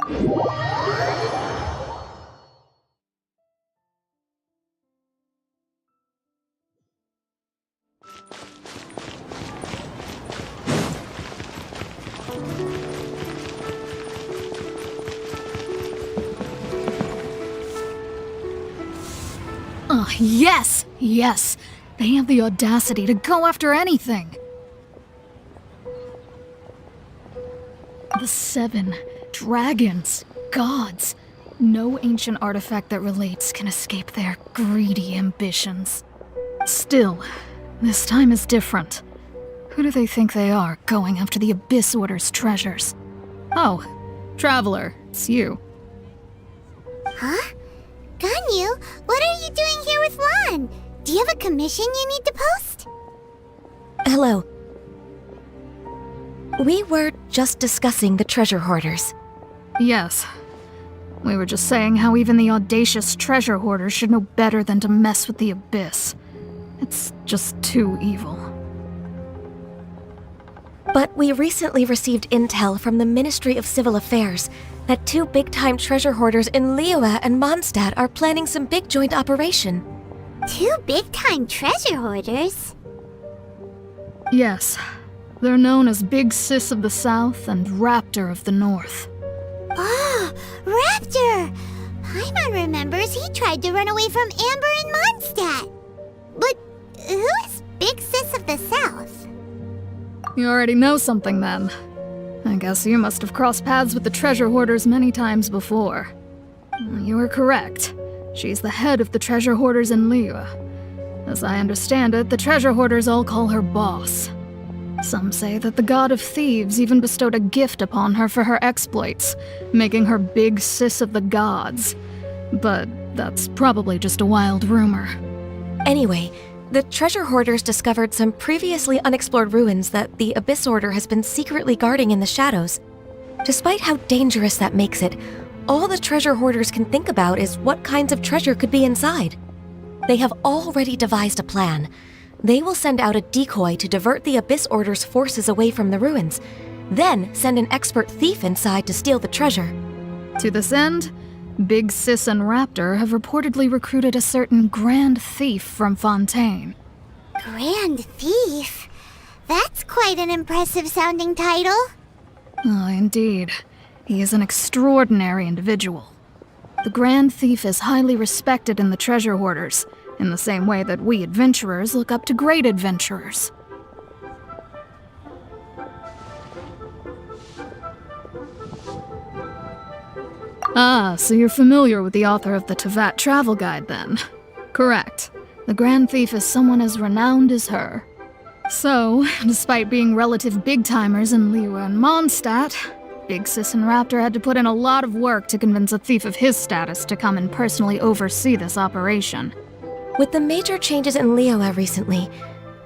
Oh, yes! Yes! They have the audacity to go after anything! The 7 dragons, gods. No ancient artifact that relates can escape their greedy ambitions. Still, this time is different. Who do they think they are, going after the Abyss Order's treasures? Oh, Traveler, it's you. Huh? Ganyu, what are you doing here with Lan? Do you have a commission you need to post? Hello. We were just discussing the treasure hoarders. Yes. We were just saying how even the audacious treasure hoarders should know better than to mess with the Abyss. It's just too evil. But we recently received intel from the Ministry of Civil Affairs that 2 big-time treasure hoarders in Liyue and Mondstadt are planning some big joint operation. 2 big-time treasure hoarders? Yes. They're known as Big Sis of the South and Raptor of the North. Oh, Raptor! Paimon remembers he tried to run away from Amber and Mondstadt. But who is Big Sis of the South? You already know something then. I guess you must have crossed paths with the treasure hoarders many times before. You are correct. She's the head of the treasure hoarders in Liyue. As I understand it, the treasure hoarders all call her boss. Some say that the god of thieves even bestowed a gift upon her for her exploits, making her Big Sis of the gods. But that's probably just a wild rumor. Anyway, the treasure hoarders discovered some previously unexplored ruins that the Abyss Order has been secretly guarding in the shadows. Despite how dangerous that makes it, all the treasure hoarders can think about is what kinds of treasure could be inside. They have already devised a plan. They will send out a decoy to divert the Abyss Order's forces away from the ruins, then send an expert thief inside to steal the treasure. To this end, Big Sis and Raptor have reportedly recruited a certain Grand Thief from Fontaine. Grand Thief? That's quite an impressive sounding title. Oh, indeed. He is an extraordinary individual. The Grand Thief is highly respected in the treasure hoarders, in the same way that we adventurers look up to great adventurers. Ah, so you're familiar with the author of the Tevat Travel Guide, then? Correct. The Grand Thief is someone as renowned as her. So, despite being relative big-timers in Liyue and Mondstadt, Big Sis and Raptor had to put in a lot of work to convince a thief of his status to come and personally oversee this operation. With the major changes in Liyue recently,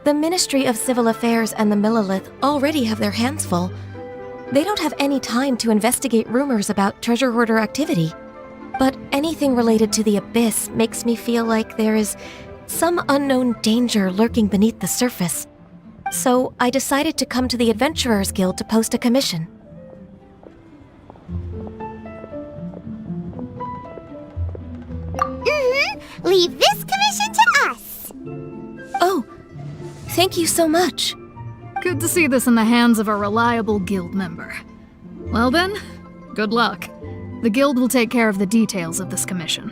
the Ministry of Civil Affairs and the Millelith already have their hands full. They don't have any time to investigate rumors about treasure hoarder activity. But anything related to the Abyss makes me feel like there is some unknown danger lurking beneath the surface. So I decided to come to the Adventurers Guild to post a commission. Leave this commission to us! Oh, thank you so much. Good to see this in the hands of a reliable guild member. Well then, good luck. The guild will take care of the details of this commission.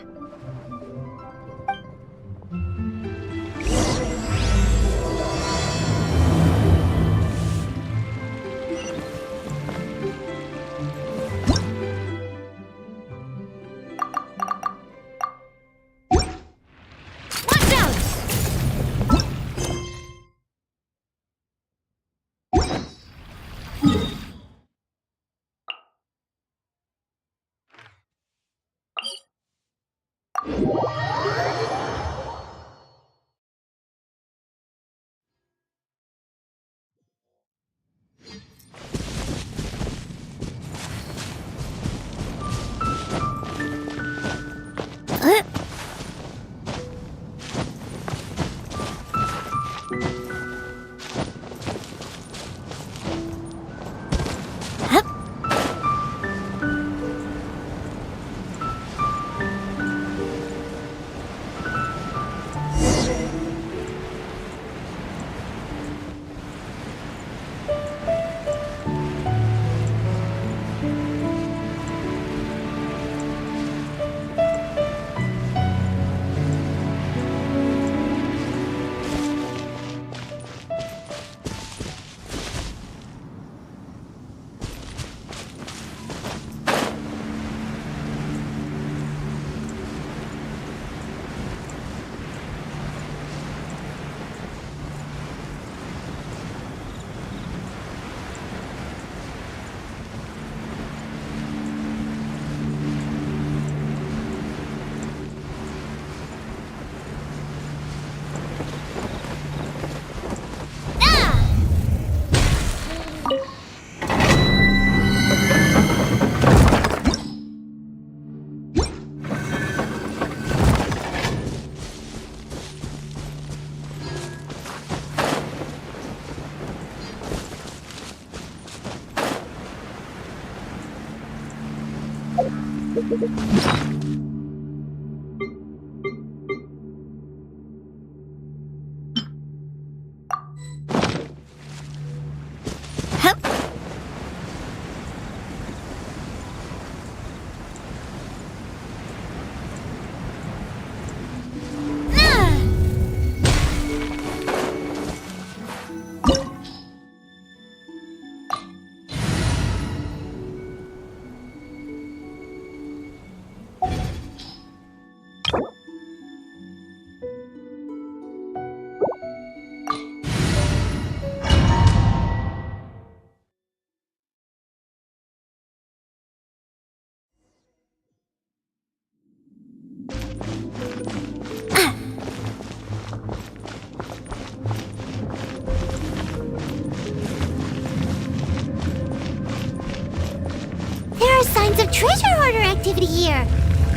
There are signs of treasure hoarder activity here.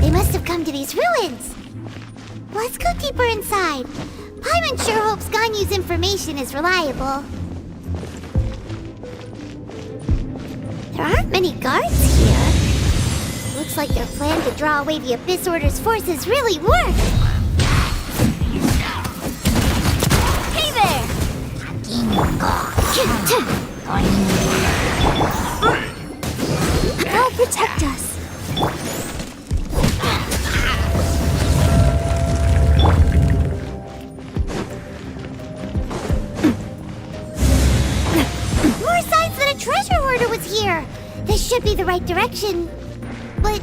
They must have come to these ruins. Let's go deeper inside. Paimon sure hopes Ganyu's information is reliable. There aren't many guards here. Looks like their plan to draw away the Abyss Order's forces really worked. Hey there! They'll protect us. More signs that a treasure hoarder was here. This should be the right direction. But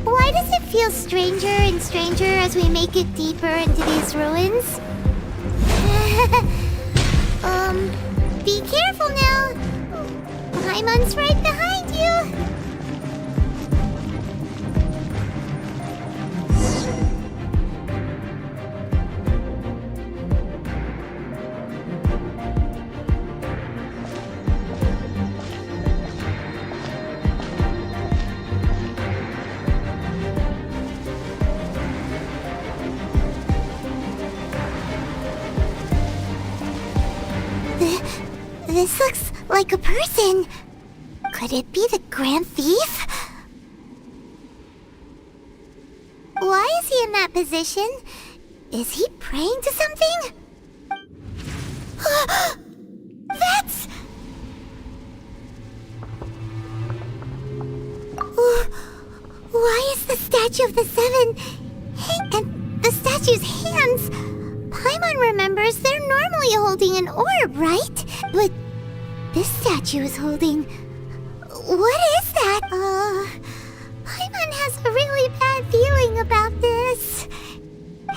why does it feel stranger and stranger as we make it deeper into these ruins? Be careful now. Paimon's right behind you. This looks like a person. Could it be the Grand Thief? Why is he in that position? Is he praying to something? That's... Why is the statue of the Seven... and the statue's hands... Paimon remembers they're normally holding an orb, right? But this statue is holding... What is that? Paimon has a really bad feeling about this.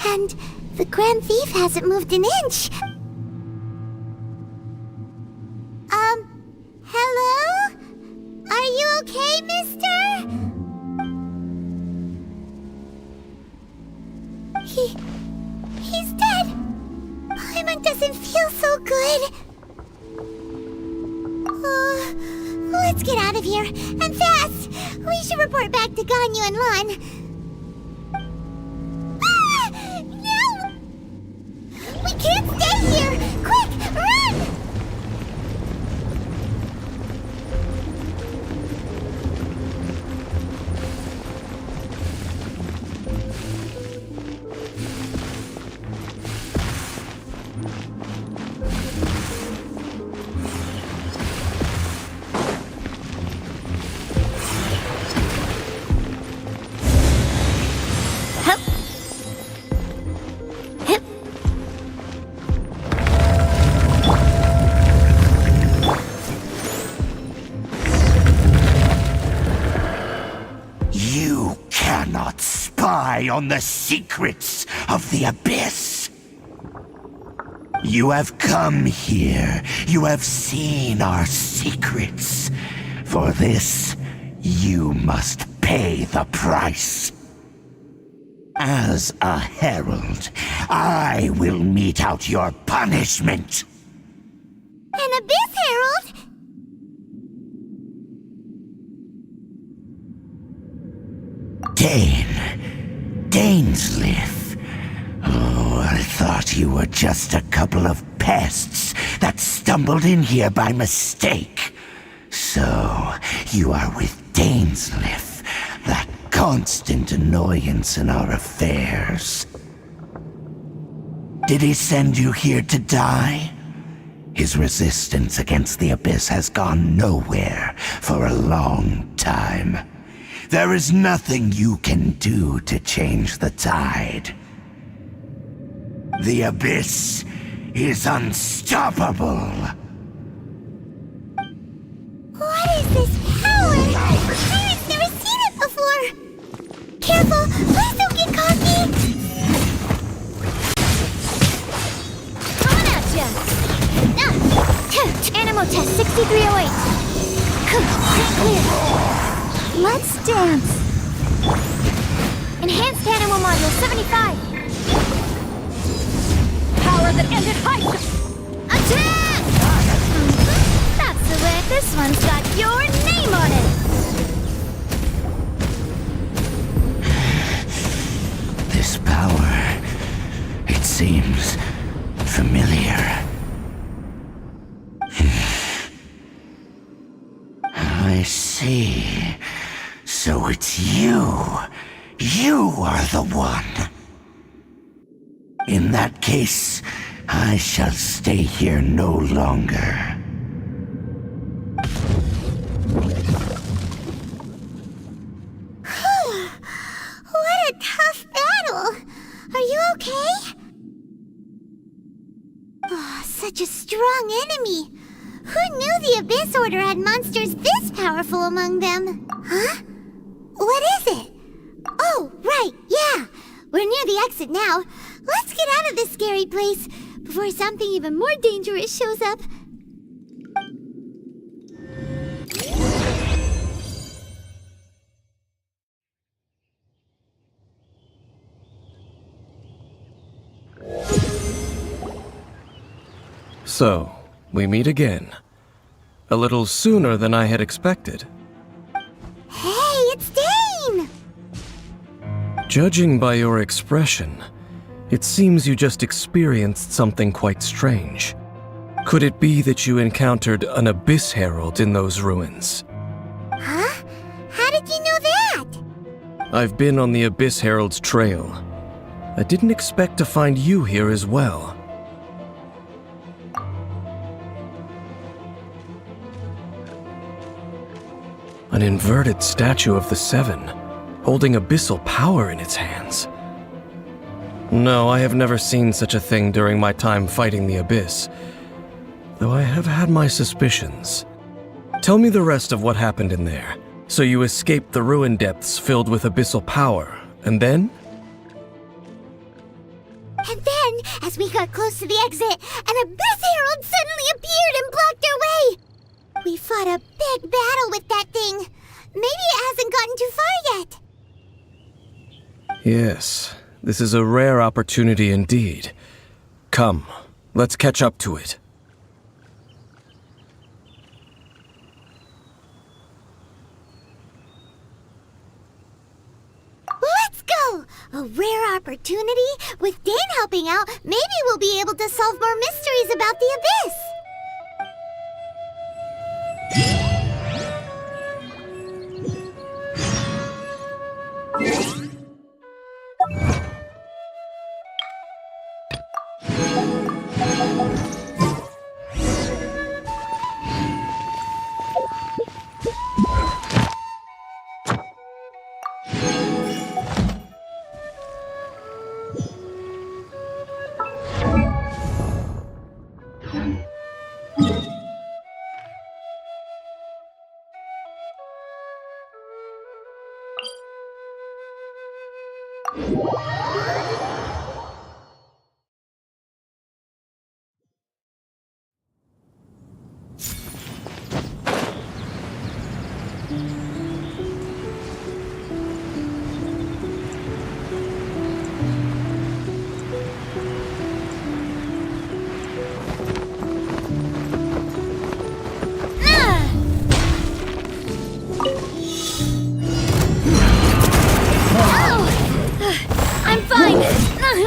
And the Grand Thief hasn't moved an inch. Hello? Are you okay, mister? He's dead. Paimon doesn't feel so good. Let's get out of here, and fast! We should report back to Ganyu and Lan. Ah! No! We can't stay here! Quick, run! On the secrets of the Abyss. You have come here. You have seen our secrets. For this, you must pay the price. As a herald, I will mete out your punishment. An Abyss Herald? Dainsleif. Oh, I thought you were just a couple of pests that stumbled in here by mistake. So, you are with Dainsleif, constant annoyance in our affairs. Did he send you here to die? His resistance against the Abyss has gone nowhere for a long time. There is nothing you can do to change the tide. The Abyss is unstoppable. What is this power? Pirate's never seen it before. Careful, please don't get cocky. Coming at ya. Animal test 6308. Clear. Let's dance. Enhanced animal module 75. Power that ended height. Attack! That's the way. This one's got your name on it. This power, it seems familiar. I see. So it's you. You are the one. In that case, I shall stay here no longer. What a tough battle. Are you okay? Oh, such a strong enemy. Who knew the Abyss Order had monsters this powerful among them? Huh? What is it? Oh, right, yeah. We're near the exit now. Let's get out of this scary place before something even more dangerous shows up. So, we meet again. A little sooner than I had expected. Hey, it's Dian! Judging by your expression, it seems you just experienced something quite strange. Could it be that you encountered an Abyss Herald in those ruins? Huh? How did you know that? I've been on the Abyss Herald's trail. I didn't expect to find you here as well. An inverted statue of the Seven, holding abyssal power in its hands. No, I have never seen such a thing during my time fighting the Abyss, though I have had my suspicions. Tell me the rest of what happened in there. So you escaped the ruin depths filled with abyssal power, and then? And then, as we got close to the exit, an Abyss Herald suddenly appeared and blocked our way! We fought a big battle with that thing. Maybe it hasn't gotten too far yet. Yes, this is a rare opportunity indeed. Come, let's catch up to it. Let's go! A rare opportunity? With Dian helping out, maybe we'll be able to solve more mysteries about the Abyss.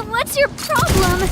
What's your problem?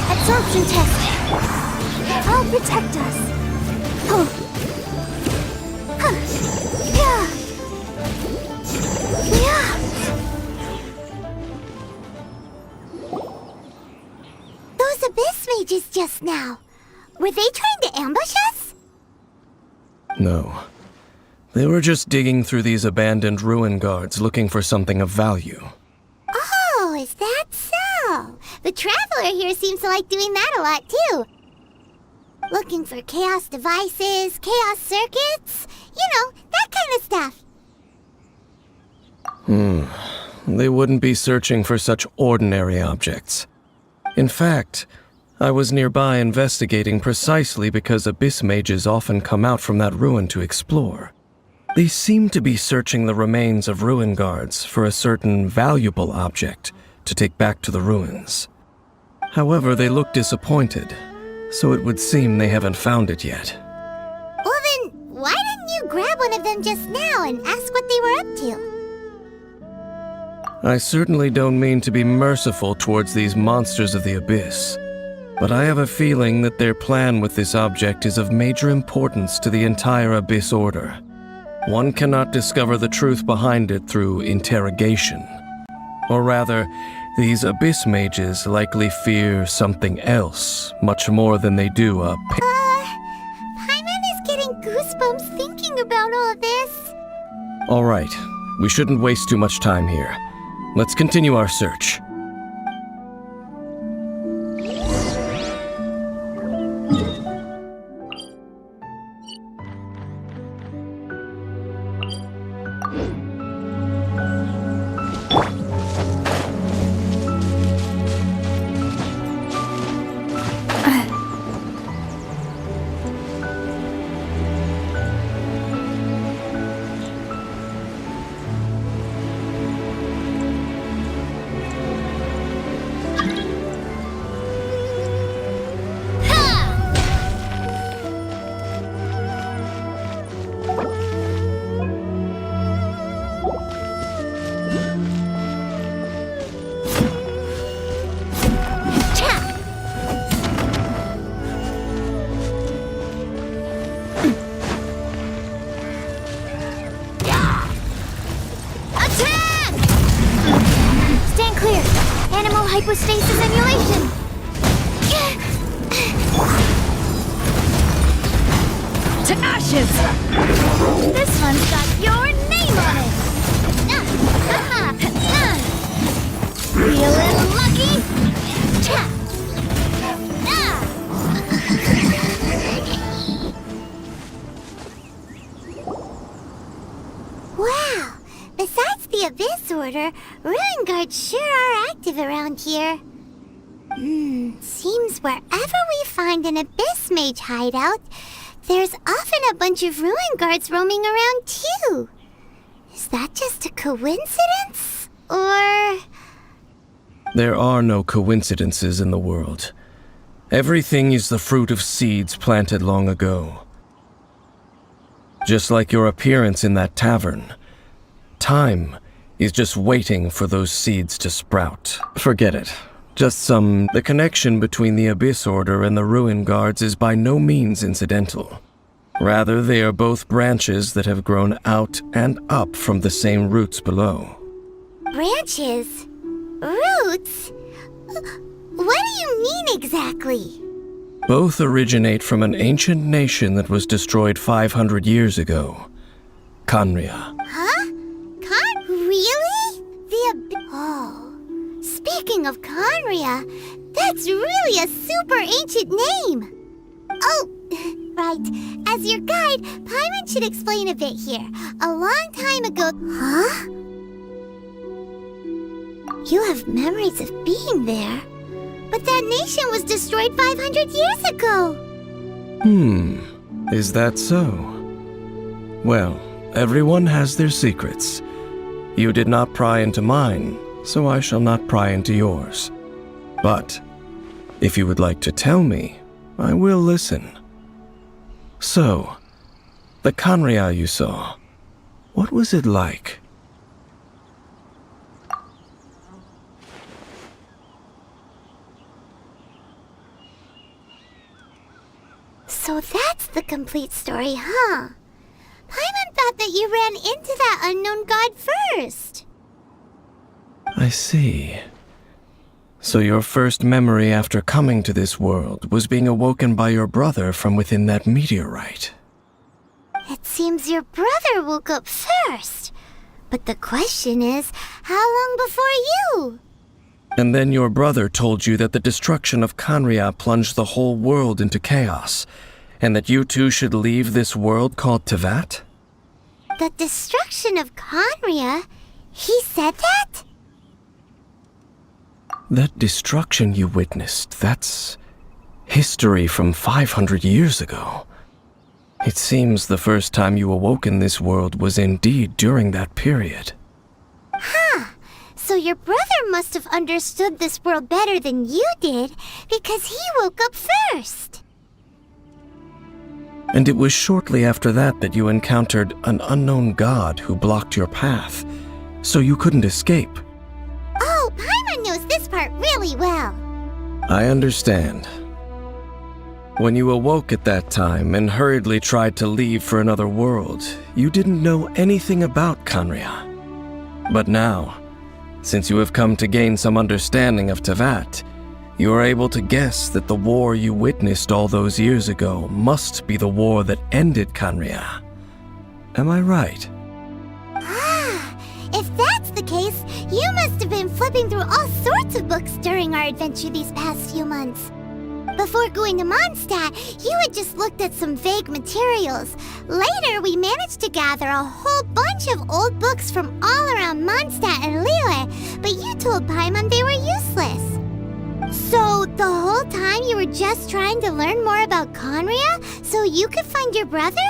Absorption test. I'll protect us. Oh. Huh. Yeah. Yeah. Those abyss mages just now. Were they trying to ambush us? No. They were just digging through these abandoned ruin guards looking for something of value. Oh, is that so? The Traveler here seems to like doing that a lot, too. Looking for chaos devices, chaos circuits, you know, that kind of stuff. They wouldn't be searching for such ordinary objects. In fact, I was nearby investigating precisely because abyss mages often come out from that ruin to explore. They seem to be searching the remains of ruin guards for a certain valuable object to take back to the ruins. However, they look disappointed, so it would seem they haven't found it yet. Well then, why didn't you grab one of them just now and ask what they were up to? I certainly don't mean to be merciful towards these monsters of the abyss, but I have a feeling that their plan with this object is of major importance to the entire Abyss Order. One cannot discover the truth behind it through interrogation. Or rather, these Abyss mages likely fear something else, much more than they do a Paimon is getting goosebumps thinking about all this. All right, we shouldn't waste too much time here. Let's continue our search. Hypostasis emulation! To ashes! This one's got your name on it! Feeling lucky? Wow! Besides the Abyss Order, Ruin Guards sure are active around here. Seems wherever we find an Abyss Mage hideout, there's often a bunch of ruin guards roaming around too. Is that just a coincidence? Or... There are no coincidences in the world. Everything is the fruit of seeds planted long ago. Just like your appearance in that tavern, time is just waiting for those seeds to sprout. Forget it. The connection between the Abyss Order and the Ruin Guards is by no means incidental. Rather, they are both branches that have grown out and up from the same roots below. branches? Roots? What do you mean exactly? Both originate from an ancient nation that was destroyed 500 years ago. Khaenri'ah. Huh? Really? Oh. Speaking of Khaenri'ah, that's really a super ancient name. Oh, right. As your guide, Paimon should explain a bit here. A long time ago... Huh? You have memories of being there. But that nation was destroyed 500 years ago. Is that so? Well, everyone has their secrets. You did not pry into mine, so I shall not pry into yours. But, if you would like to tell me, I will listen. So, the Khaenri'ah you saw, what was it like? So that's the complete story, huh? Paimon thought that you ran into that unknown god first. I see. So your first memory after coming to this world was being awoken by your brother from within that meteorite. It seems your brother woke up first. But the question is, how long before you? And then your brother told you that the destruction of Khaenri'ah plunged the whole world into chaos, and that you two should leave this world called Teyvat? The destruction of Khaenri'ah? He said that? That destruction you witnessed, that's history from 500 years ago. It seems the first time you awoke in this world was indeed during that period. Huh. So your brother must have understood this world better than you did, because he woke up first. And it was shortly after that you encountered an unknown god who blocked your path, so you couldn't escape. Oh, Paimon knows this part really well. I understand. When you awoke at that time and hurriedly tried to leave for another world, you didn't know anything about Khaenri'ah. But now, since you have come to gain some understanding of Teyvat, you are able to guess that the war you witnessed all those years ago must be the war that ended Khaenri'ah. Am I right? Ah, if that's the case, you must have been flipping through all sorts of books during our adventure these past few months. Before going to Mondstadt, you had just looked at some vague materials. Later, we managed to gather a whole bunch of old books from all around Mondstadt and Liyue, but you told Paimon they were useless. So, the whole time you were just trying to learn more about Khaenri'ah so you could find your brother?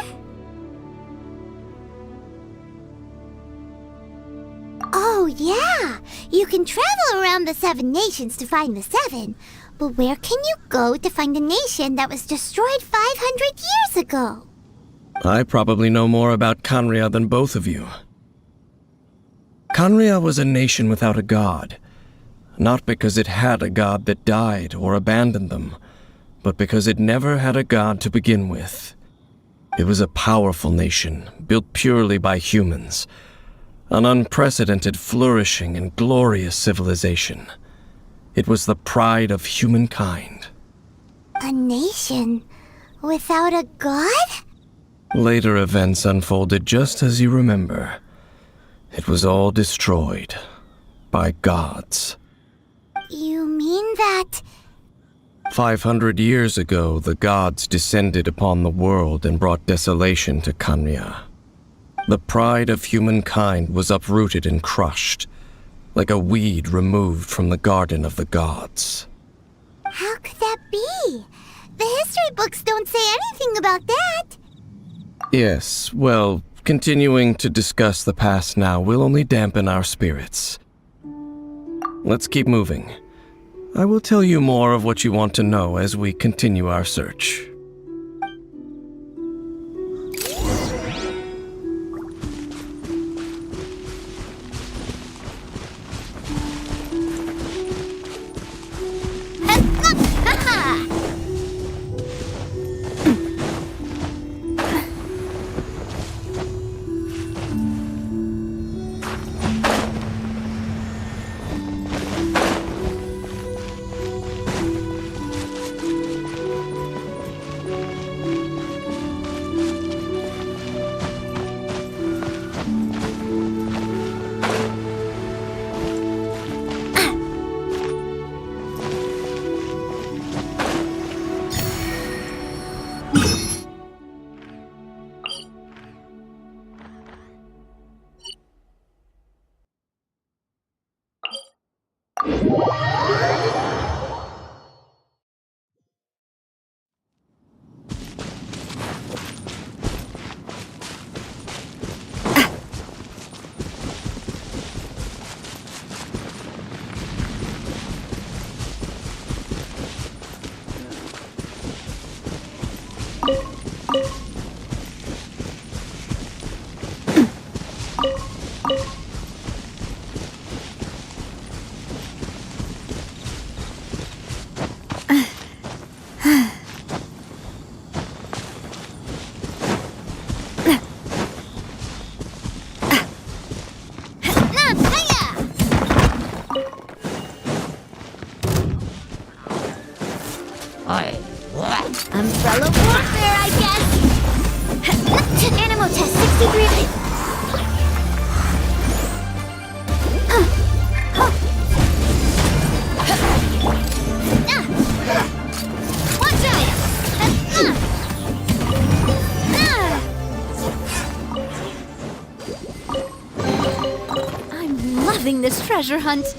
Oh, yeah! You can travel around the 7 nations to find the 7. But where can you go to find a nation that was destroyed 500 years ago? I probably know more about Khaenri'ah than both of you. Khaenri'ah was a nation without a god. Not because it had a god that died or abandoned them, but because it never had a god to begin with. It was a powerful nation, built purely by humans. An unprecedented, flourishing, and glorious civilization. It was the pride of humankind. A nation without a god? Later events unfolded just as you remember. It was all destroyed by gods. You mean that... 500 years ago, the gods descended upon the world and brought desolation to Khaenri'ah. The pride of humankind was uprooted and crushed, like a weed removed from the garden of the gods. How could that be? The history books don't say anything about that. Yes, well, continuing to discuss the past now will only dampen our spirits. Let's keep moving. I will tell you more of what you want to know as we continue our search. Umbrella warfare, I guess! Animo test 63. Watch out! I'm loving this treasure hunt.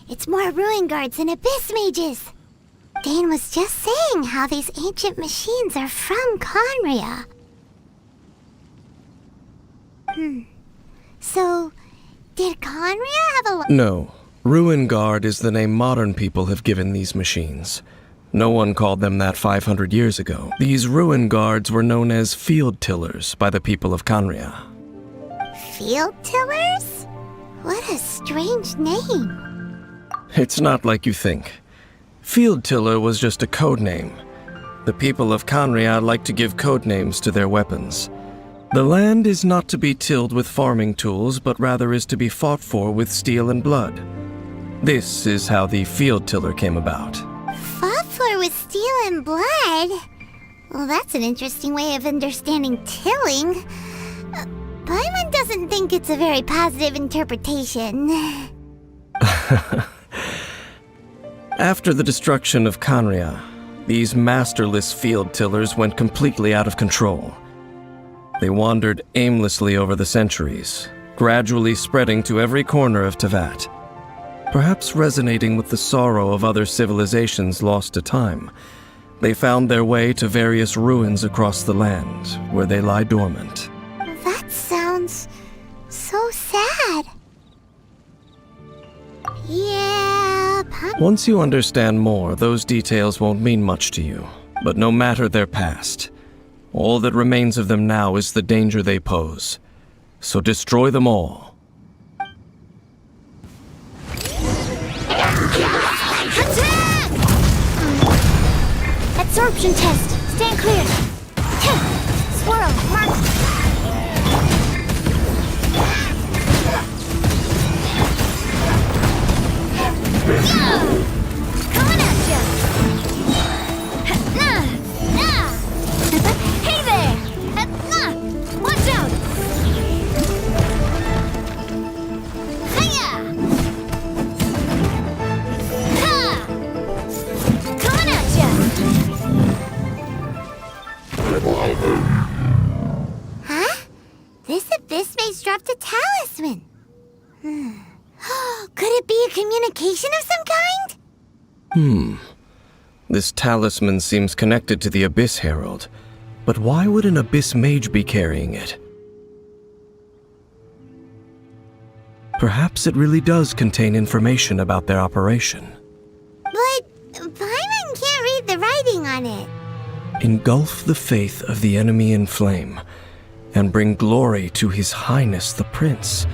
It's more ruin guards and abyss mages. Dian was just saying how these ancient machines are from Conria. So, did Conria have a No. Ruin Guard is the name modern people have given these machines. No one called them that 500 years ago. These Ruin Guards were known as field tillers by the people of Conria. Field tillers? What a strange name. It's not like you think. Field Tiller was just a code name. The people of Conria like to give code names to their weapons. The land is not to be tilled with farming tools, but rather is to be fought for with steel and blood. This is how the Field Tiller came about. Fought for with steel and blood? Well, that's an interesting way of understanding tilling. Paimon doesn't think it's a very positive interpretation. After the destruction of Conria, these masterless field tillers went completely out of control. They wandered aimlessly over the centuries, gradually spreading to every corner of Teyvat. Perhaps resonating with the sorrow of other civilizations lost to time, they found their way to various ruins across the land, where they lie dormant. That sounds so sad. Yeah, Once you understand more, those details won't mean much to you. But no matter their past, all that remains of them now is the danger they pose. So destroy them all. Attack! Absorption test. Stand clear. Swirl. Mark. Coming at ya! Hey there! Watch out! Hiya! Coming at ya! Huh? This abyss mage dropped a talisman. Could it be a communication of some kind? This talisman seems connected to the Abyss Herald. But why would an Abyss Mage be carrying it? Perhaps it really does contain information about their operation. But Paimon can't read the writing on it. Engulf the faith of the enemy in flame, and bring glory to His Highness the Prince.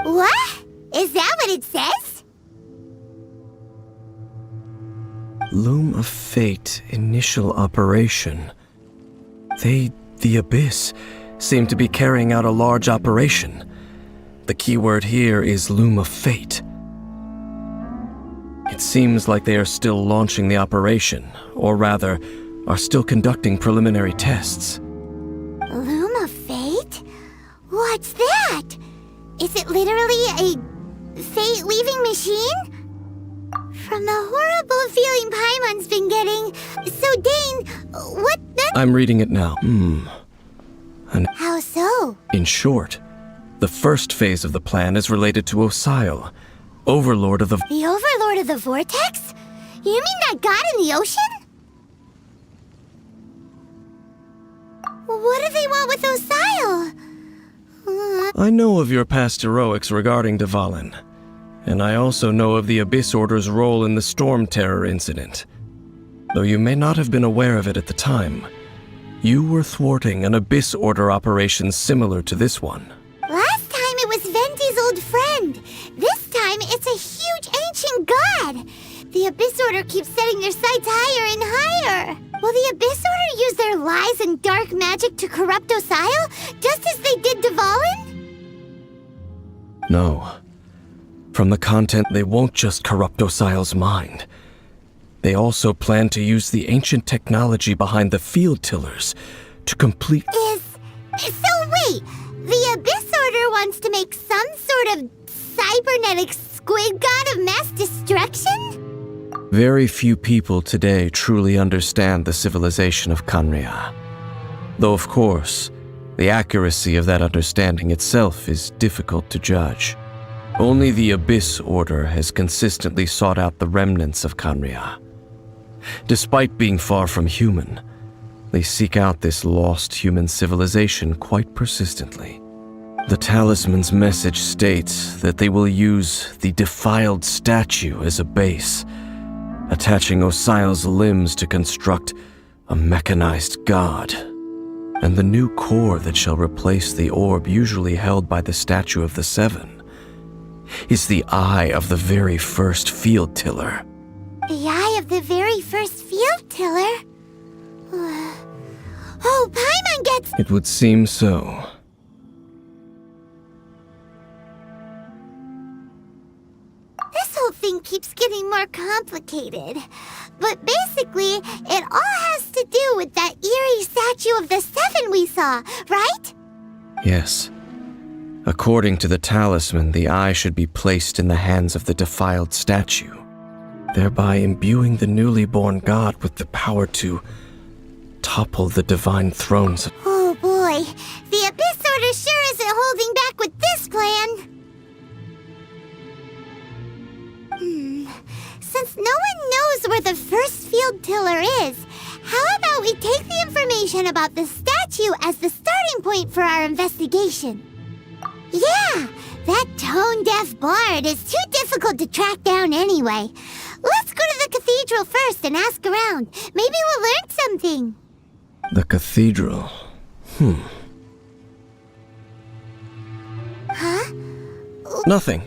What? Is that what it says? Loom of Fate, initial operation. They, the Abyss, seem to be carrying out a large operation. The keyword here is Loom of Fate. It seems like they are still launching the operation, or rather, are still conducting preliminary tests. Loom of Fate? What's that? Is it literally a fate-leaving machine? From the horrible feeling Paimon's been getting, so Dane, what the— I'm reading it now. How so? In short, the first phase of the plan is related to Osile, Overlord of the— The Overlord of the Vortex? You mean that god in the ocean? What do they want with Osile? I know of your past heroics regarding Dvalin, and I also know of the Abyss Order's role in the Storm Terror incident. Though you may not have been aware of it at the time, you were thwarting an Abyss Order operation similar to this one. Last time it was Venti's old friend. This time it's a huge ancient god. The Abyss Order keeps setting their sights higher and higher. Will the Abyss Order use their lies and dark magic to corrupt Osile, just as they did Dvalin? No. From the content, they won't just corrupt Osile's mind. They also plan to use the ancient technology behind the field tillers to complete— So wait, the Abyss Order wants to make some sort of cybernetic squid god of mass destruction? Very few people today truly understand the civilization of Kanria. Though, of course, the accuracy of that understanding itself is difficult to judge. Only the Abyss Order has consistently sought out the remnants of Kanria. Despite being far from human, they seek out this lost human civilization quite persistently. The talisman's message states that they will use the defiled statue as a base, attaching Osile's limbs to construct a mechanized god. And the new core that shall replace the orb usually held by the Statue of the Seven is the eye of the very first field tiller. The eye of the very first field tiller? Oh, Paimon gets— It would seem so. This whole thing keeps getting more complicated. But basically, it all has to do with that eerie Statue of the Seven we saw, right? Yes. According to the talisman, the eye should be placed in the hands of the defiled statue, thereby imbuing the newly born god with the power to topple the divine thrones. Oh boy, the Abyss Order sure isn't holding back with this plan. Since no one knows where the first field tiller is, how about we take the information about the statue as the starting point for our investigation? Yeah, that tone-deaf bard is too difficult to track down anyway. Let's go to the cathedral first and ask around. Maybe we'll learn something. The cathedral. Huh? Nothing.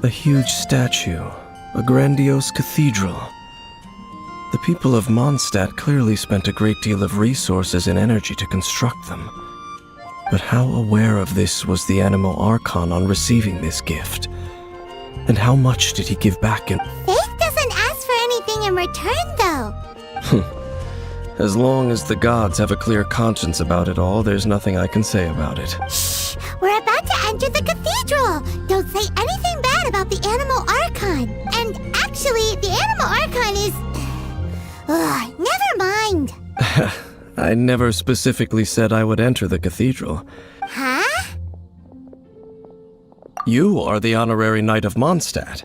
A huge statue, a grandiose cathedral. The people of Mondstadt clearly spent a great deal of resources and energy to construct them. But how aware of this was the Anemo Archon on receiving this gift? And how much did he give back in— Faith doesn't ask for anything in return, though. As long as the gods have a clear conscience about it all, there's nothing I can say about it. Shh! We're about to enter the cathedral! Don't say anything bad about the Anemo Archon! And actually, the Anemo Archon is— never mind! I never specifically said I would enter the cathedral. Huh? You are the honorary knight of Mondstadt.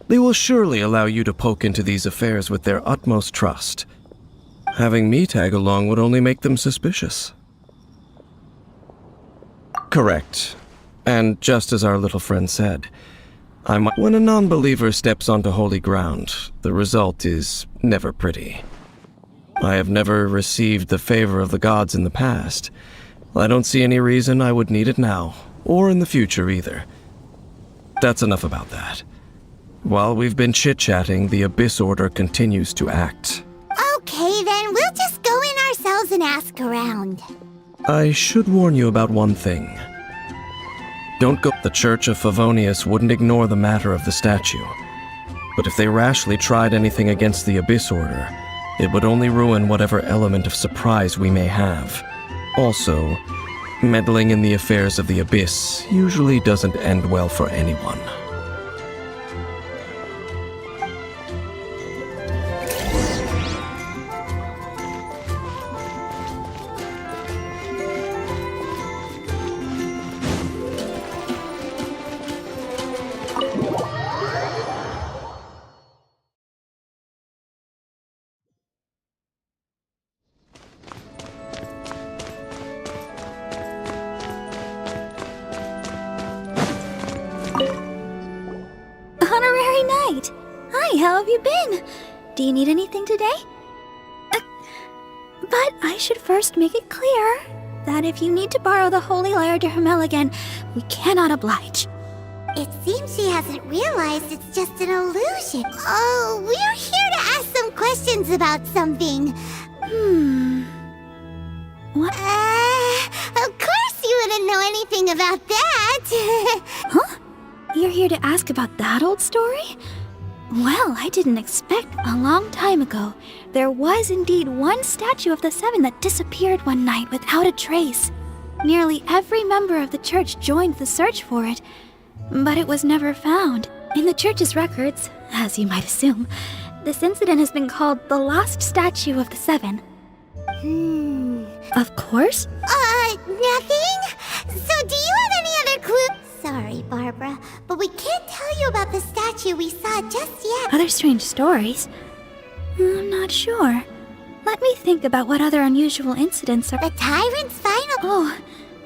They will surely allow you to poke into these affairs with their utmost trust. Having me tag along would only make them suspicious. Correct. And just as our little friend said, when a non-believer steps onto holy ground, the result is never pretty. I have never received the favor of the gods in the past. I don't see any reason I would need it now, or in the future either. That's enough about that. While we've been chit-chatting, the Abyss Order continues to act. Okay, then we'll just go in ourselves and ask around. I should warn you about one thing. Don't go— The Church of Favonius wouldn't ignore the matter of the statue. But if they rashly tried anything against the Abyss Order, it would only ruin whatever element of surprise we may have. Also, meddling in the affairs of the Abyss usually doesn't end well for anyone. Honorary Knight! Hi, how have you been? Do you need anything today? But I should first make it clear that if you need to borrow the Holy Lyre to Hermel again, we cannot oblige. It seems she hasn't realized it's just an illusion. Oh, we're here to ask some questions about something. What? Of course you wouldn't know anything about that. Huh? You're here to ask about that old story? Well, I didn't expect. A long time ago, there was indeed one statue of the Seven that disappeared one night without a trace. Nearly every member of the church joined the search for it, but it was never found. In the church's records, as you might assume, this incident has been called the Lost Statue of the Seven. Of course. Nothing? So do you have any other clue? Sorry, Barbara, but we can't tell you about the statue we saw just yet. Other strange stories? I'm not sure. Let me think about what other unusual incidents are— The Tyrant's final— Oh,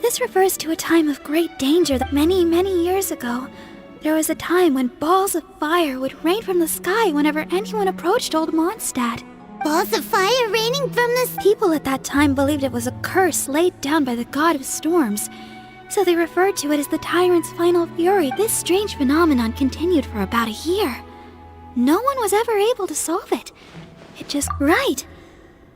this refers to a time of great danger that many, many years ago. There was a time when balls of fire would rain from the sky whenever anyone approached Old Mondstadt. Balls of fire raining from the— People at that time believed it was a curse laid down by the god of storms, so they referred to it as the Tyrant's final fury. This strange phenomenon continued for about a year. No one was ever able to solve it. It just— Right!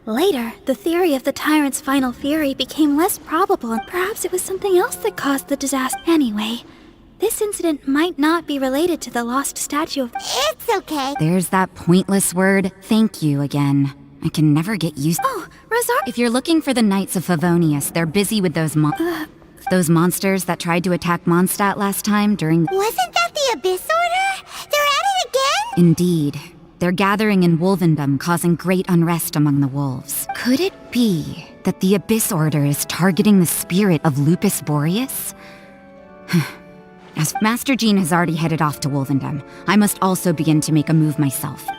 Later, the theory of the Tyrant's final fury became less probable, and perhaps it was something else that caused the disaster. Anyway, this incident might not be related to the lost statue of— It's okay. There's that pointless word, thank you, again. I can never get used— Oh, Razar— If you're looking for the Knights of Favonius, they're busy with those those monsters that tried to attack Mondstadt last time during— Wasn't that the Abyss Order? They're at it again? Indeed. They're gathering in Wolvendom, causing great unrest among the wolves. Could it be that the Abyss Order is targeting the spirit of Lupus Boreas? As Master Jean has already headed off to Wolvendom, I must also begin to make a move myself. Then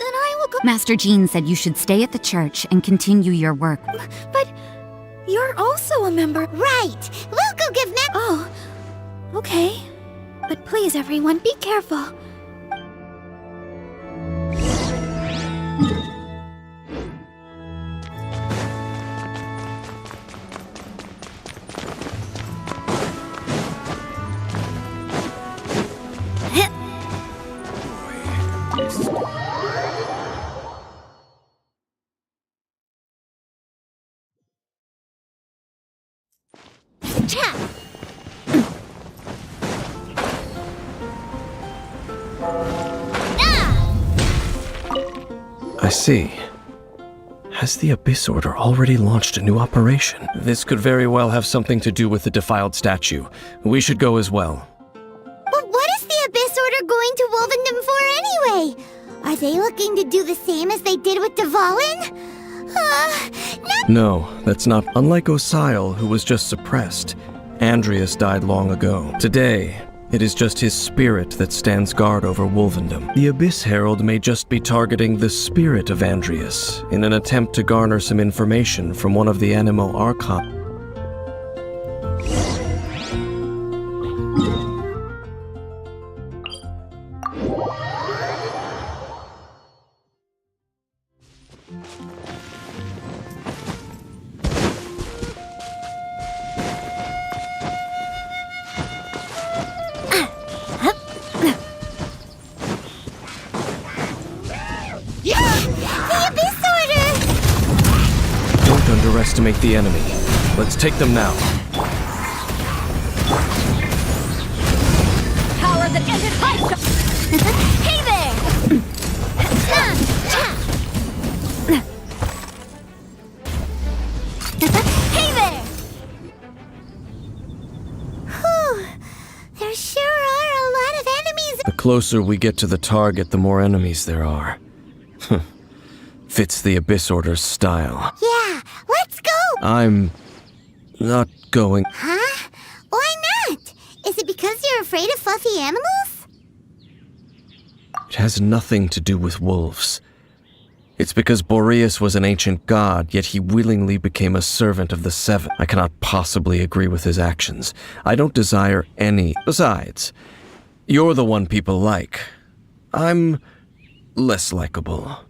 I will go— Master Jean said you should stay at the church and continue your work. But you're also a member— Right. We'll go give Mac— Oh, okay. But please, everyone, be careful. I see. Has the Abyss Order already launched a new operation? This could very well have something to do with the defiled statue. We should go as well. But what is the Abyss Order going to Wolvendom for anyway? Are they looking to do the same as they did with Dvalin? No, that's not. Unlike Osile, who was just suppressed, Andreas died long ago. Today, it is just his spirit that stands guard over Wolvendom. The Abyss Herald may just be targeting the spirit of Andreas in an attempt to garner some information from one of the Animo Archon. The Abyss Order! Don't underestimate the enemy. Let's take them now. Power that ended high. Hey there! Hey there! Whew. There sure are a lot of enemies. The closer we get to the target, the more enemies there are. Fits the Abyss Order's style. Yeah, let's go! I'm not going. Huh? Why not? Is it because you're afraid of fluffy animals? It has nothing to do with wolves. It's because Boreas was an ancient god, yet he willingly became a servant of the Seven. I cannot possibly agree with his actions. I don't desire any. Besides, you're the one people like. I'm less likable.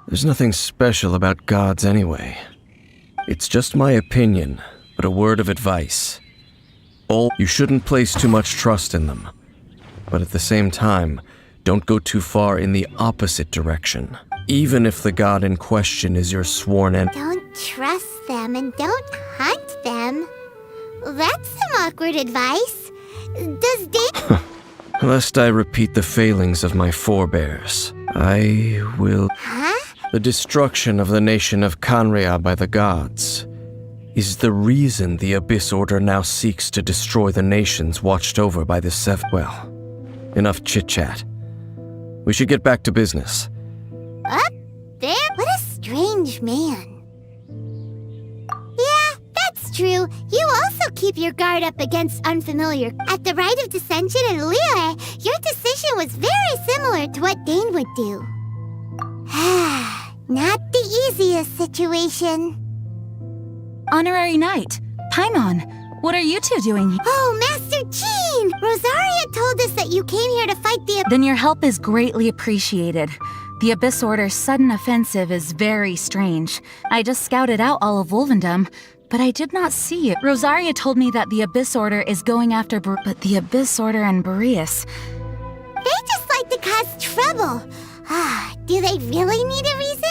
There's nothing special about gods anyway. It's just my opinion, but a word of advice. You shouldn't place too much trust in them. But at the same time, don't go too far in the opposite direction. Even if the god in question is your sworn enemy. Don't trust them and don't hunt them. That's some awkward advice. Does Dian... Lest I repeat the failings of my forebears, I will... Huh? The destruction of the nation of Canria by the gods is the reason the Abyss Order now seeks to destroy the nations watched over by the Seven. Well, enough chit-chat. We should get back to business. Up there? What a strange man. Yeah, that's true. You also keep your guard up against unfamiliar. At the Rite of Dissension in Liyue, your decision was very similar to what Dane would do. Not the easiest situation. Honorary Knight, Paimon, what are you two doing here? Oh, Master Jean! Rosaria told us that you came here to fight the... Then your help is greatly appreciated. The Abyss Order's sudden offensive is very strange. I just scouted out all of Wolvendom, but I did not see it. Rosaria told me that the Abyss Order is going after but the Abyss Order and Boreas. They just like to cause trouble. Do they really need a reason?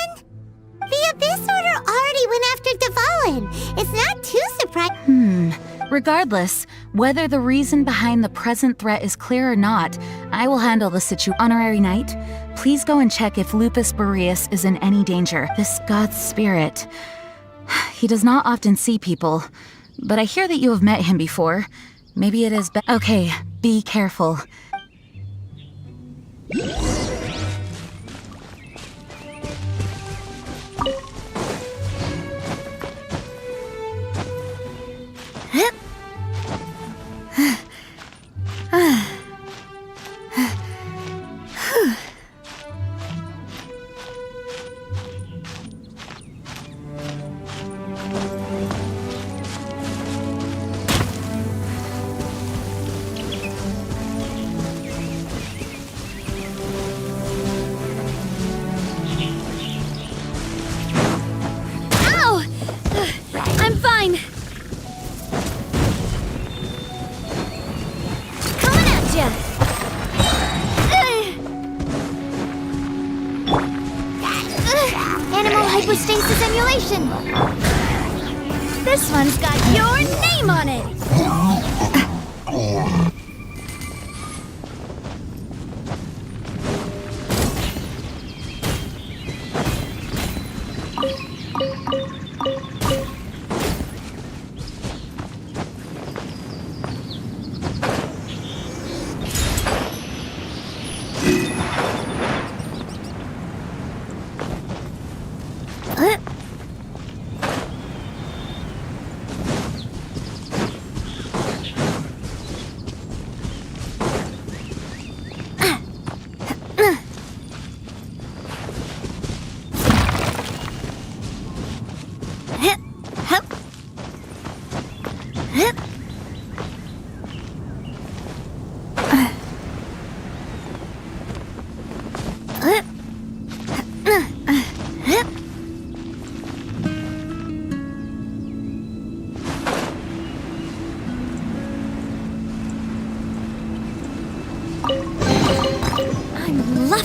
The Abyss Order already went after Dvalin. It's not too surprising. Regardless, whether the reason behind the present threat is clear or not, I will handle the situation. Honorary Knight, please go and check if Lupus Boreas is in any danger. This god's spirit. He does not often see people, but I hear that you have met him before. Maybe it is okay, be careful. I'm fine. Coming at ya. Animal hypostasis emulation. This one's got your name on it.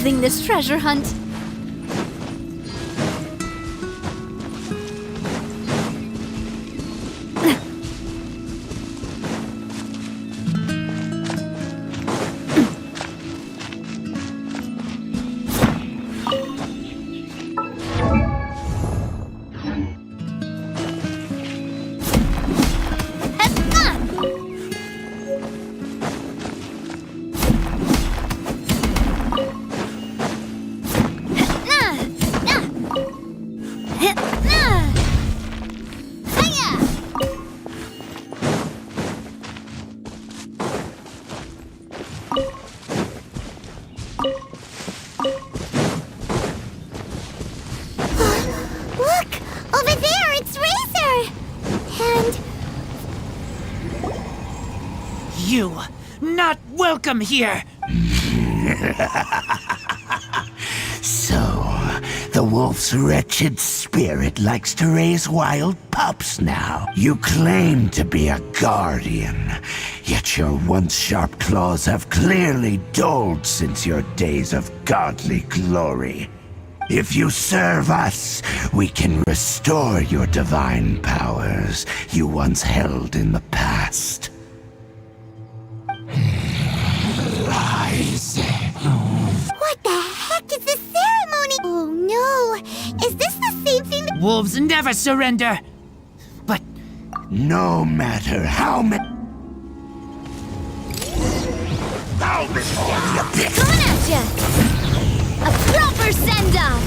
loathing this treasure hunt. You, not welcome here! So, the wolf's wretched spirit likes to raise wild pups now. You claim to be a guardian, yet your once sharp claws have clearly dulled since your days of godly glory. If you serve us, we can restore your divine powers you once held in the past. What the heck is this ceremony? Oh no! Is this the same thing that— Wolves never surrender! But No matter how many... Bow before the abyss! coming at ya! A proper send-off!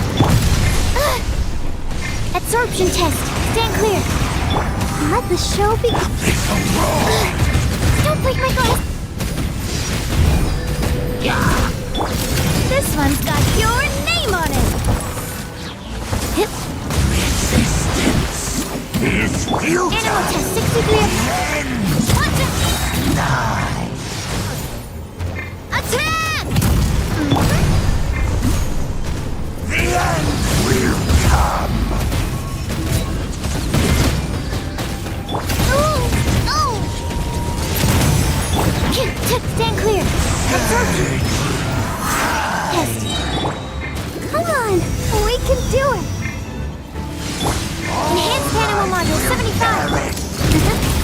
Absorption test. Stand clear. Let the show begin. Don't break my glass. This one's got your name on it. Hip. Resistance is futile! Animal test 63. Watch it. Attack! The end will come! Stand clear. Absorption. Test. Come on, we can do it. Enhanced animal module 75.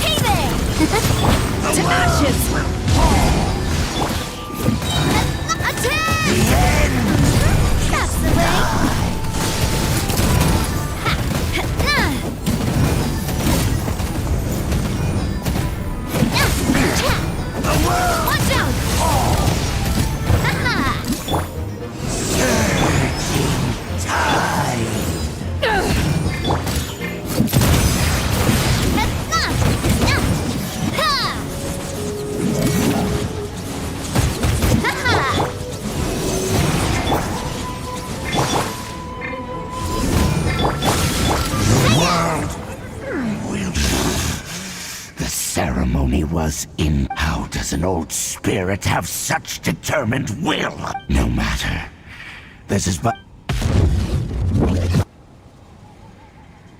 Hey there! To ashes! Attack! That's the way. Watch out! The ceremony was in. How does an old spirit have such determined will? No matter. This is but.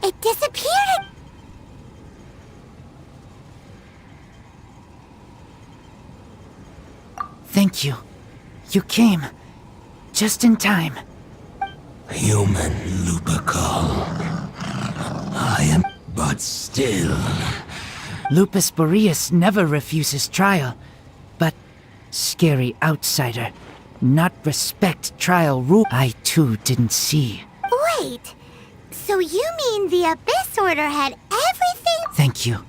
It disappeared! thank you. You came. Just in time. Human Lupercal. I am. But still. Lupus Boreas never refuses trial. But scary outsider. Not respect trial rule. I too didn't see. Wait, so you mean the Abyss Order had everything? Thank you.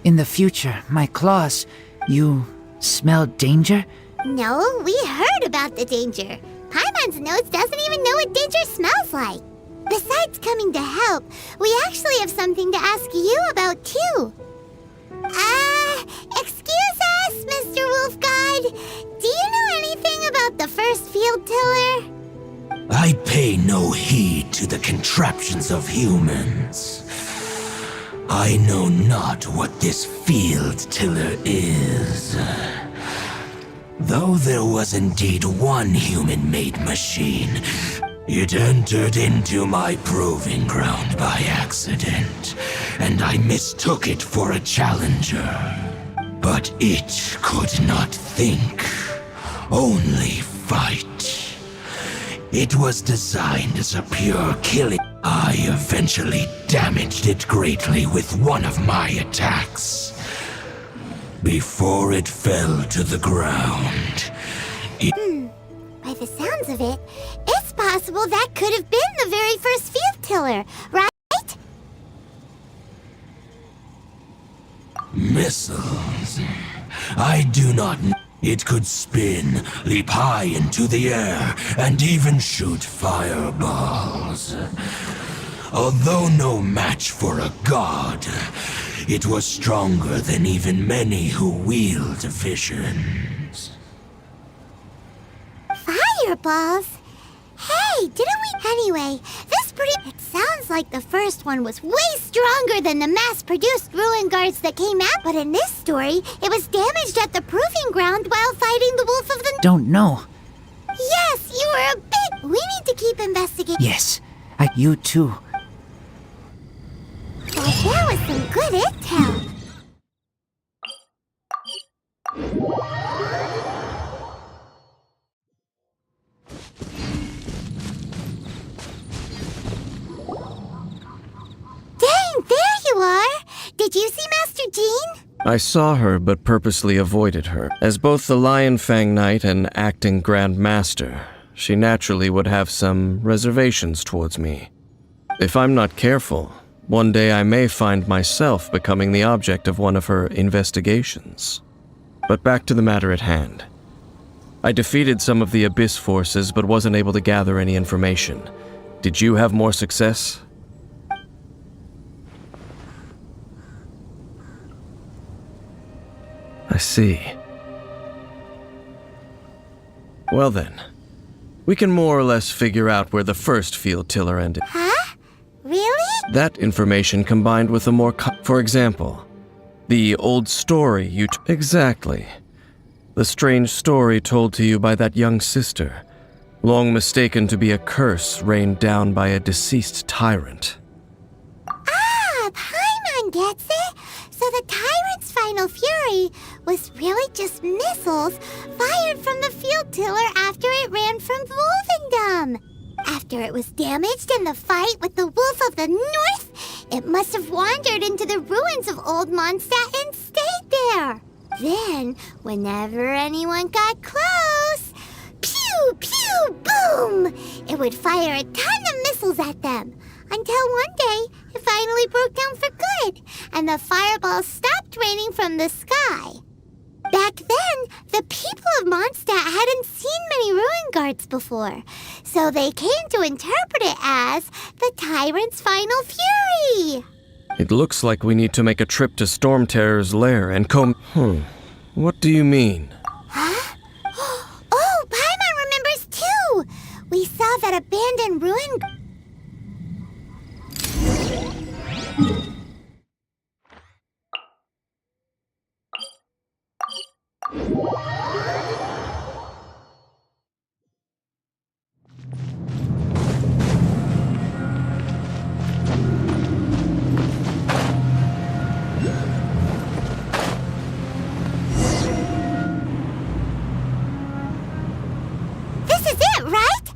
In the future, my claws, you smell danger? No, we heard about the danger. Paimon's notes doesn't even know what danger smells like. Besides coming to help, we actually have something to ask you about too. Excuse us, Mr. Wolf God. Do you know anything about the first field tiller? I pay no heed to the contraptions of humans. I know not what this field tiller is. Though there was indeed one human-made machine, it entered into my proving ground by accident, and I mistook it for a challenger. But it could not think, only fight. It was designed as a pure killing. I eventually damaged it greatly with one of my attacks. Before it fell to the ground, By the sounds of it, it's possible that could have been the very first field tiller, right? missiles. I do not know. It could spin, leap high into the air, and even shoot fireballs. Although no match for a god, it was stronger than even many who wield visions. Fireballs? Hey, didn't we? Anyway, It sounds like the first one was way stronger than the mass-produced ruin guards that came out. But in this story, it was damaged at the proving ground while fighting the Wolf of the... Don't know. Yes, you were a big... We need to keep investigating. Yes, you too. Well, there was some good intel. Dang, there you are! Did you see Master Jean? I saw her, but purposely avoided her. As both the Lion Fang Knight and acting Grand Master, she naturally would have some reservations towards me. If I'm not careful, one day I may find myself becoming the object of one of her investigations. But back to the matter at hand. I defeated some of the Abyss forces, but wasn't able to gather any information. Did you have more success? I see. Well then, we can more or less figure out where the first field tiller ended. Huh? Really? That information combined with a more for example, the old story you exactly. The strange story told to you by that young sister, long mistaken to be a curse rained down by a deceased tyrant. Ah, Paimon gets it! So the tyrant's final fury was really just missiles fired from the field tiller after it ran from Wolvendom. After it was damaged in the fight with the Wolf of the North, it must have wandered into the ruins of Old Mondstadt and stayed there. Then, whenever anyone got close, pew, pew, boom! It would fire a ton of missiles at them. Until one day, it finally broke down for good, and the fireballs stopped raining from the sky. Back then, the people of Mondstadt hadn't seen many ruin guards before, so they came to interpret it as the tyrant's final fury. It looks like we need to make a trip to Storm Terror's lair and What do you mean? Huh? Oh, Paimon remembers too! We saw that abandoned ruin... This is it, right?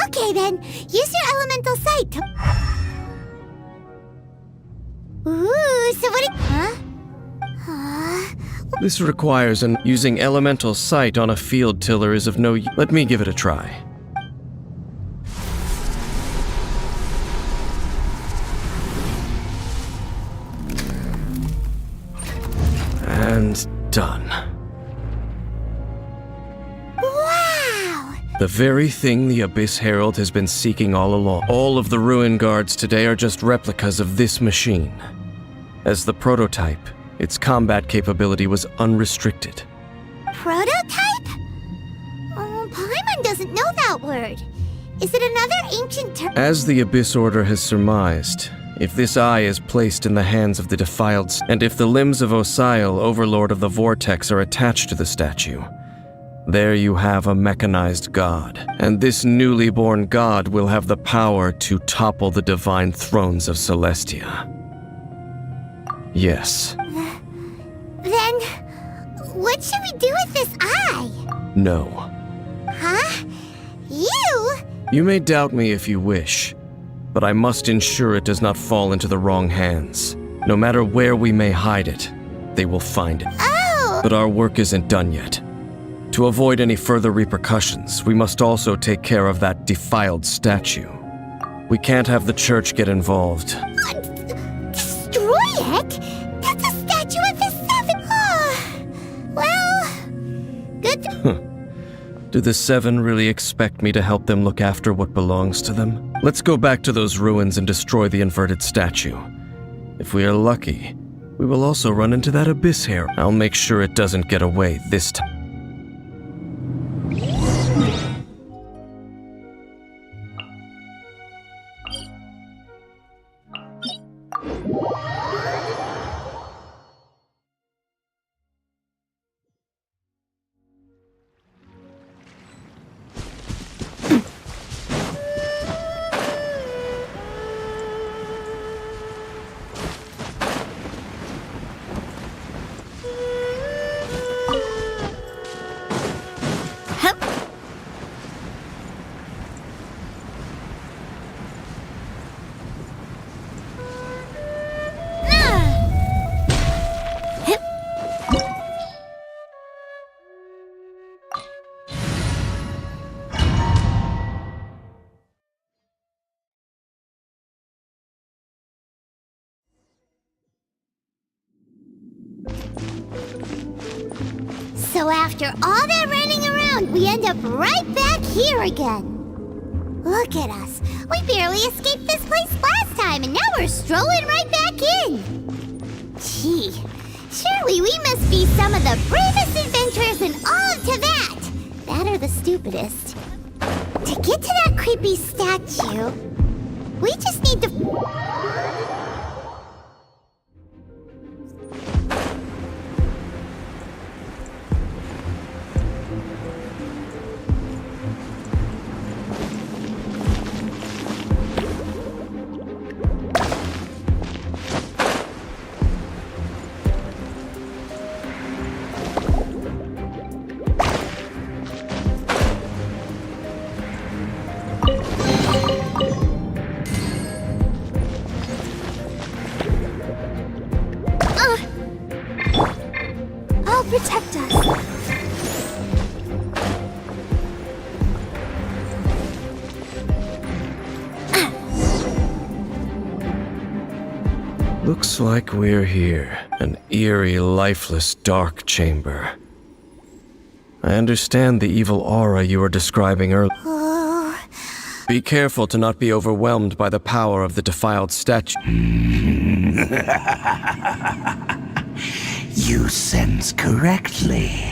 Okay then, use your elemental sight to... Ooh, so what This requires using elemental sight on a field tiller is of no use. Let me give it a try. And done. Wow! The very thing the Abyss Herald has been seeking all along. All of the ruin guards today are just replicas of this machine. As the prototype, its combat capability was unrestricted. Prototype? Oh, Paimon doesn't know that word. Is it another ancient term? As the Abyss Order has surmised, if this eye is placed in the hands of the defiled, and if the limbs of Osial, Overlord of the Vortex, are attached to the statue, there you have a mechanized god. And this newly born god will have the power to topple the divine thrones of Celestia. Yes. Then, what should we do with this eye? No. Huh? You? You may doubt me if you wish, but I must ensure it does not fall into the wrong hands. No matter where we may hide it, they will find it. Oh! But our work isn't done yet. To avoid any further repercussions, we must also take care of that defiled statue. We can't have the church get involved. Destroy it? That's a statue of the Seven. Well, good. Do the Seven really expect me to help them look after what belongs to them? Let's go back to those ruins and destroy the inverted statue. If we are lucky, we will also run into that abyss here. I'll make sure it doesn't get away this time. So after all that running around, we end up right back here again. Look at us. We barely escaped this place last time, and now we're strolling right back in. Gee, surely we must be some of the bravest adventurers in all of Teyvat. That or the stupidest. To get to that creepy statue, we just need to... protect us. Looks like we're here. An eerie, lifeless, dark chamber. I understand the evil aura you were describing earlier. Be careful to not be overwhelmed by the power of the defiled statue. You sense correctly.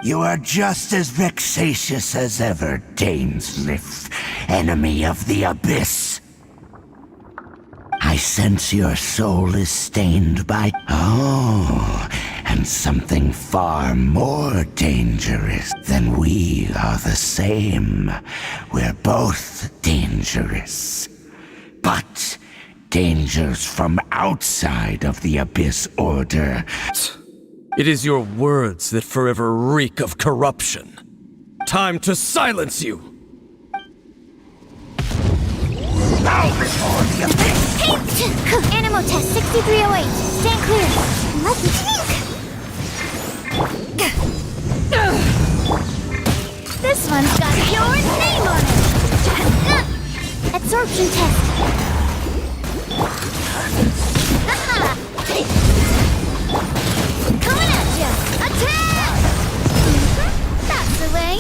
You are just as vexatious as ever, Dainsleif, enemy of the Abyss. I sense your soul is stained by... Oh, and something far more dangerous than we are the same. We're both dangerous. But dangers from outside of the Abyss Order. It is your words that forever reek of corruption. Time to silence you! Now before the Abyss! Animal test 6308. Stand clear. Let me This one's got your name on it. Absorption test. Coming at ya! Attack! That's the way.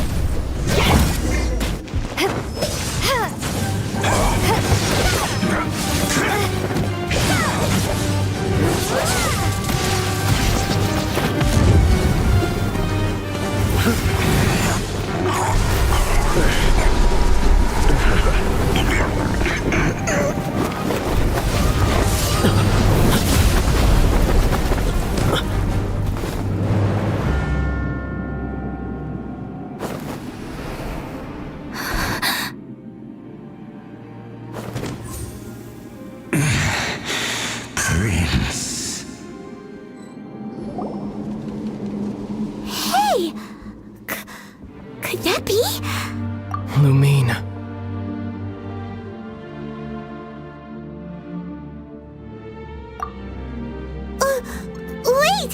Prince. Hey! Could that be? Lumine. Wait!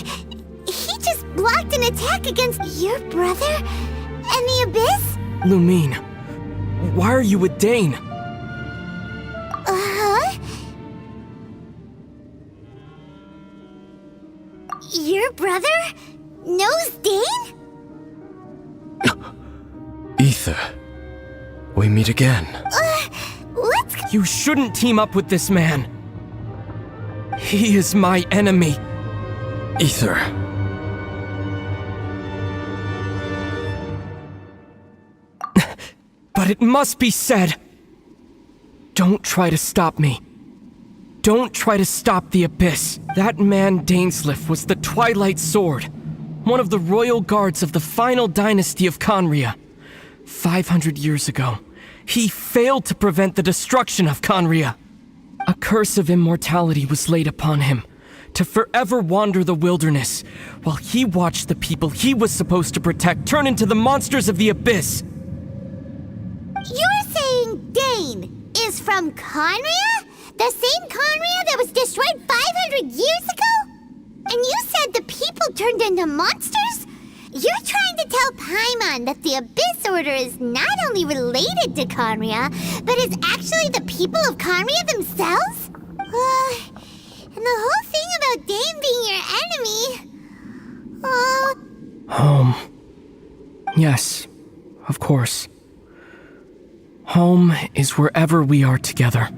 He just blocked an attack against your brother and the Abyss? Lumine. Why are you with Dane? Uh-huh. Your brother knows Dane? Ether. We meet again. Let's... You shouldn't team up with this man. He is my enemy. Ether. But it must be said. Don't try to stop me. Don't try to stop the Abyss. That man Dainsleif was the Twilight Sword, one of the royal guards of the final dynasty of Conria. 500 years ago, he failed to prevent the destruction of Conria. A curse of immortality was laid upon him, to forever wander the wilderness, while he watched the people he was supposed to protect turn into the monsters of the Abyss. You're saying Dane is from Conria? The same Conria that was destroyed 500 years ago? And you said the people turned into monsters? You're trying to tell Paimon that the Abyss Order is not only related to Conria, but is actually the people of Conria themselves? And the whole thing about Dane being your enemy... Home. Yes, of course. Home is wherever we are together.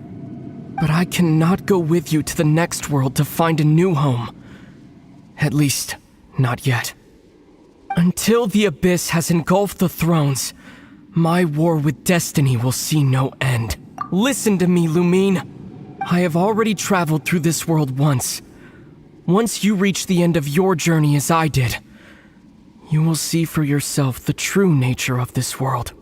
But I cannot go with you to the next world to find a new home. At least, not yet. Until the Abyss has engulfed the thrones, my war with destiny will see no end. Listen to me, Lumine. I have already traveled through this world once. Once you reach the end of your journey as I did, you will see for yourself the true nature of this world.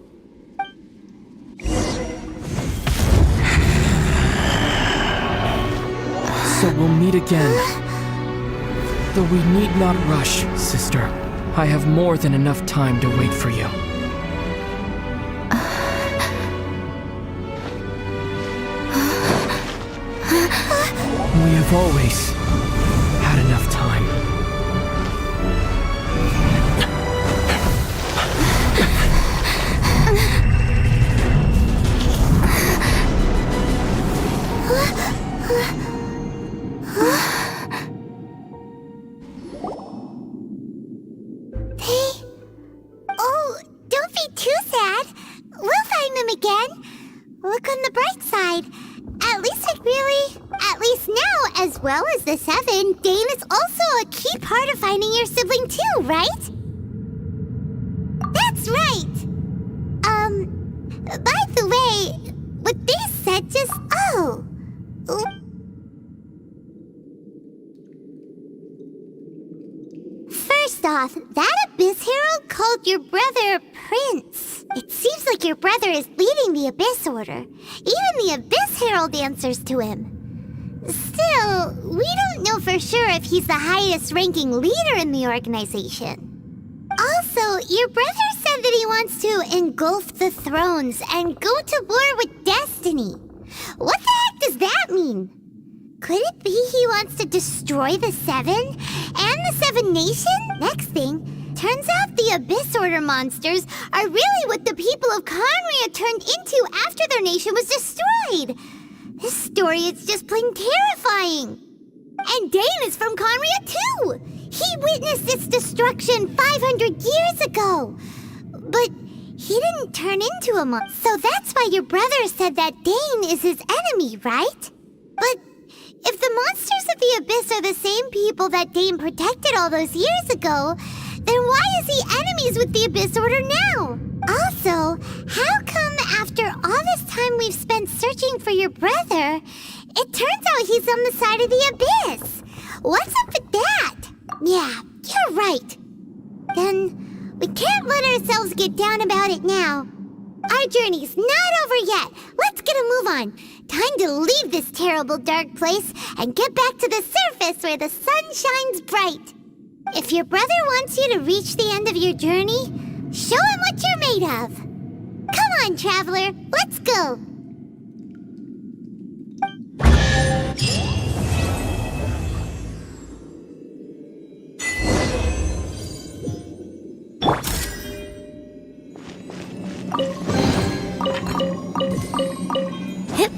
So we'll meet again. Though we need not rush, sister. I have more than enough time to wait for you. We have always had enough time. Oh, don't be too sad. We'll find them again. Look on the bright side. At least now, as well as the Seven, Dane is also a key part of finding your sibling too, right? That's right. By the way, what they said just... Oh. First off, that Abyss Herald called your brother Prince. It seems like your brother is leading the Abyss Order. Even the Abyss Herald answers to him. Still, we don't know for sure if he's the highest-ranking leader in the organization. Also, your brother said that he wants to engulf the thrones and go to war with destiny. What the heck does that mean? Could it be he wants to destroy the Seven and the Seven Nation? Next thing, turns out the Abyss Order monsters are really what the people of Conria turned into after their nation was destroyed. This story is just plain terrifying. And Dane is from Conria too. He witnessed its destruction 500 years ago. But he didn't turn into a monster. So that's why your brother said that Dane is his enemy, right? But if the monsters of the Abyss are the same people that Dane protected all those years ago, then why is he enemies with the Abyss Order now? Also, how come after all this time we've spent searching for your brother, it turns out he's on the side of the Abyss? What's up with that? Yeah, you're right. Then we can't let ourselves get down about it now. Our journey's not over yet. Let's get a move on. Time to leave this terrible dark place and get back to the surface where the sun shines bright. If your brother wants you to reach the end of your journey, Show him what you're made of! Come on, Traveler, let's go! Hip.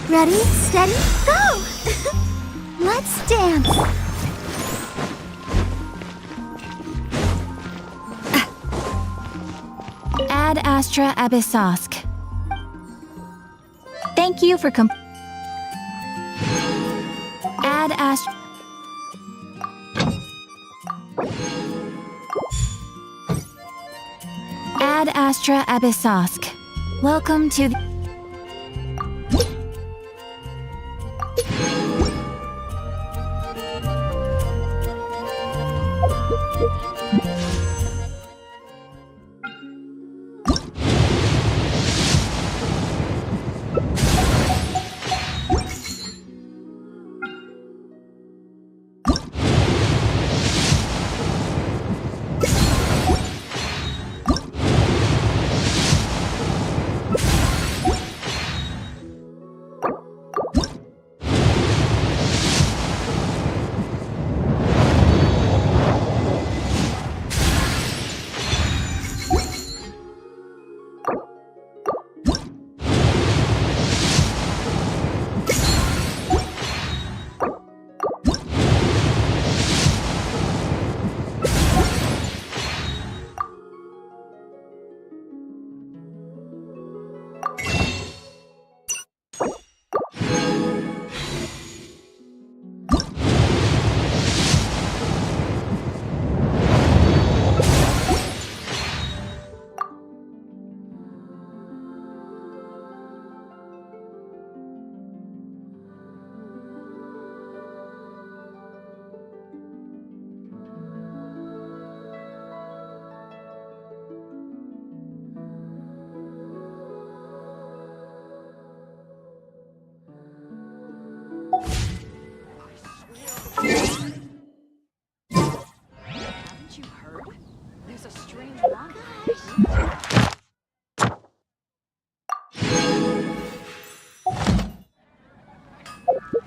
Ready, steady, go! Let's dance! Ad Astra Abyssosk. Thank you for Ad Astra. Ad Astra Abyssosk. Welcome to the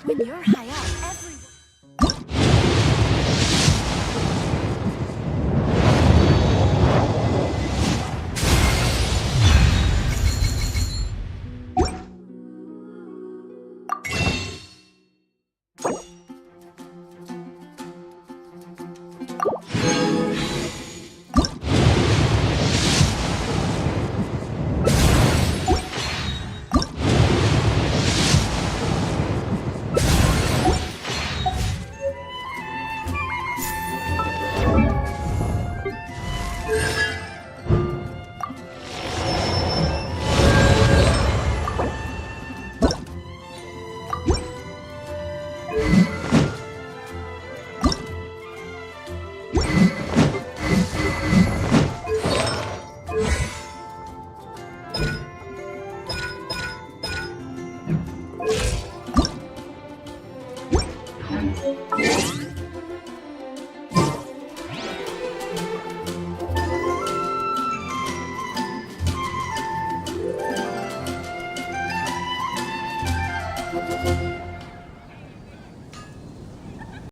When you're high up, everyone...